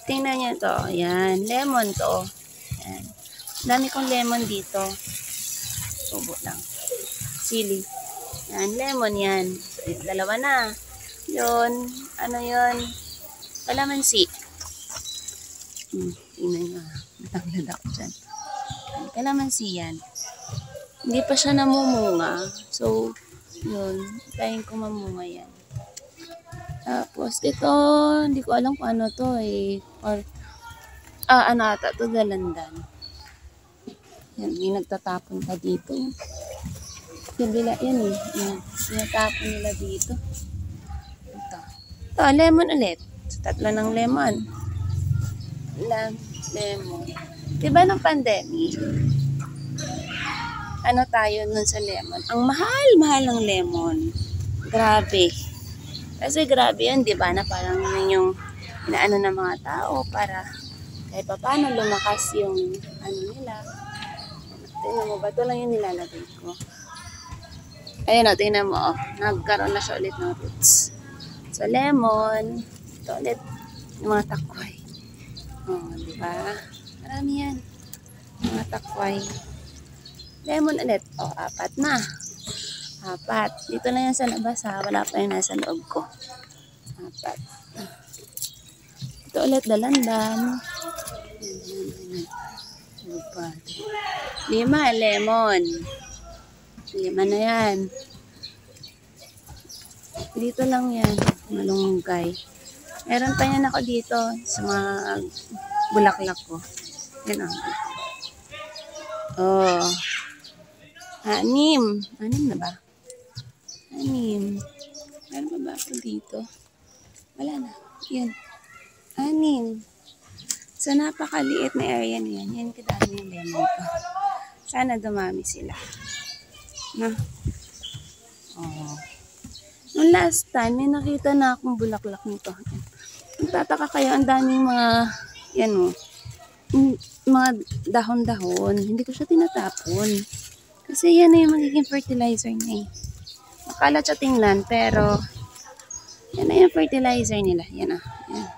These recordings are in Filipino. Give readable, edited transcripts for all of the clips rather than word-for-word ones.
Tingnan niyo to. Yan. Lemon to. Yan. Dami kong lemon dito. Tubo lang. Sili. Yan. Lemon yan. Dalawa na. Yun. Ano yun? Kalamansi. Tingnan niyo. Natanglad ako dyan. Kalamansi yan. Hindi pa siya namumunga. So, yun. Tayin ko mamunga yan. Tapos, ito, hindi ko alam kung ano to eh. Or, ano ata to, dalandan. Yan, may nagtatapon pa dito. Kabila yan eh. Yan, tinatapon nila dito. Ito. Ito, lemon ulit. So, 3 ng lemon. Lemon. Diba nung pandemic? Ano tayo nun sa lemon? Ang mahal-mahal ng lemon. Grabe. Kasi grabe yun, di ba? Na parang yun yung inaano ng mga tao para kahit pa paano lumakas yung ano nila. Tingnan mo ba? Ito lang yung nilalagay ko. Ayun o, tingnan mo. Oh, nagkaroon na siya ulit ng roots. So, lemon. Ito ulit. Yung mga takway. Oh, di ba? Marami yan. Mga takway. Lemon ulit. Oh, 4 na. 4. Dito na yan sa labas ha. Wala pa yung nasa loob ko. 4. Ito ulit dalandan. 5 lemon. 5 na yan. Dito lang yan. Malunggay. Meron pa yan ako dito sa mga bulaklak ko. Yan o. Oh. 6. 6 na ba? 6. Meron pa ba ako dito? Wala na. Yan. 6. So, napakaliit na area na yan. Yan kadami yung lemon ko. Sana dumami sila. Na? Oh. Noong last time, may nakita na akong bulaklak nito. Nagtataka kayo, ang daming mga, yan o, mga dahon-dahon. Hindi ko siya tinatapon. Kasi yan na yung magiging fertilizer niya eh. Makala siya tingnan, pero yan na yung fertilizer nila. Yan o. Yan.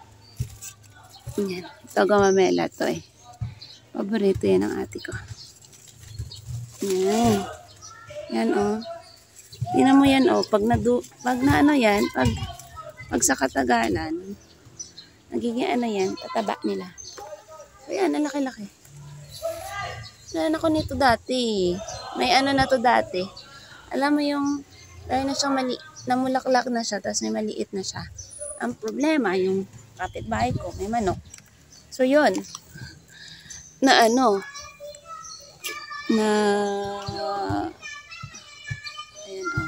Yan. Ito gamamela to eh. Paborito yan ng ate ko. Yan. Yan o. Tingnan mo yan o. Pag na ano yan, pag sa katagalan, nagiging ano yan, tataba nila. So yan, ang laki-laki. Nalan ako nito dati. May ano na to dati. Alam mo yung, dahil na siyang namulaklak na siya, tapos may maliit na siya. Ang problema, yung kapitbahay ko, may manok. So yun, na ano, na, ayan o,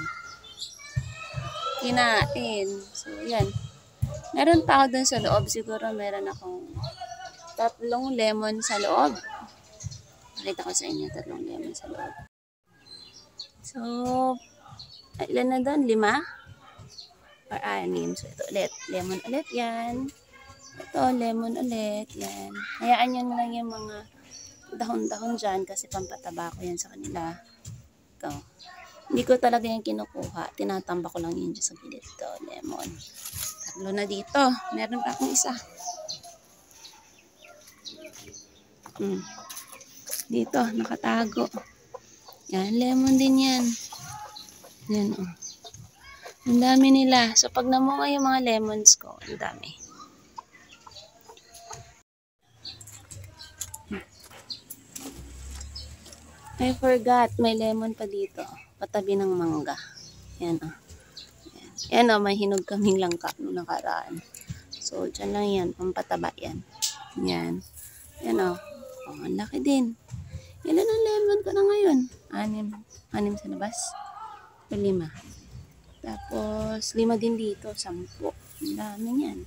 kinain. So yan, meron pa ako dun sa loob. Siguro meron akong 3 lemon sa loob. Nakita ko sa inyo, 3 lemon sa loob. So, ilan na doon? 5? Or 6. So, ito ulit. Lemon ulit yan. Ito, lemon ulit. Yan. Hayaan nyo na lang yung mga dahon-dahon dyan kasi pampataba ko yan sa kanila. Ito. Hindi ko talaga yung kinukuha. Tinatamba ko lang yun dyan sa gilid. Ito, lemon. 3 na dito. Meron pa akong isa. Dito, nakatago. Yan, lemon din yan. Yan, oh. Ang dami nila. So, pag namunga yung mga lemons ko, ang dami. I forgot, may lemon pa dito. Patabi ng mangga. Yan, oh. Yan, oh, may hinog kaming langka noong nakaraan. So, dyan lang yan. Pampataba yan. Yan. Yan, oh. Oh, ang laki din. Ilan ang lemon ko na ngayon? 6 sa labas. 5. Tapos, 5 din dito. 10. Ang dami yan.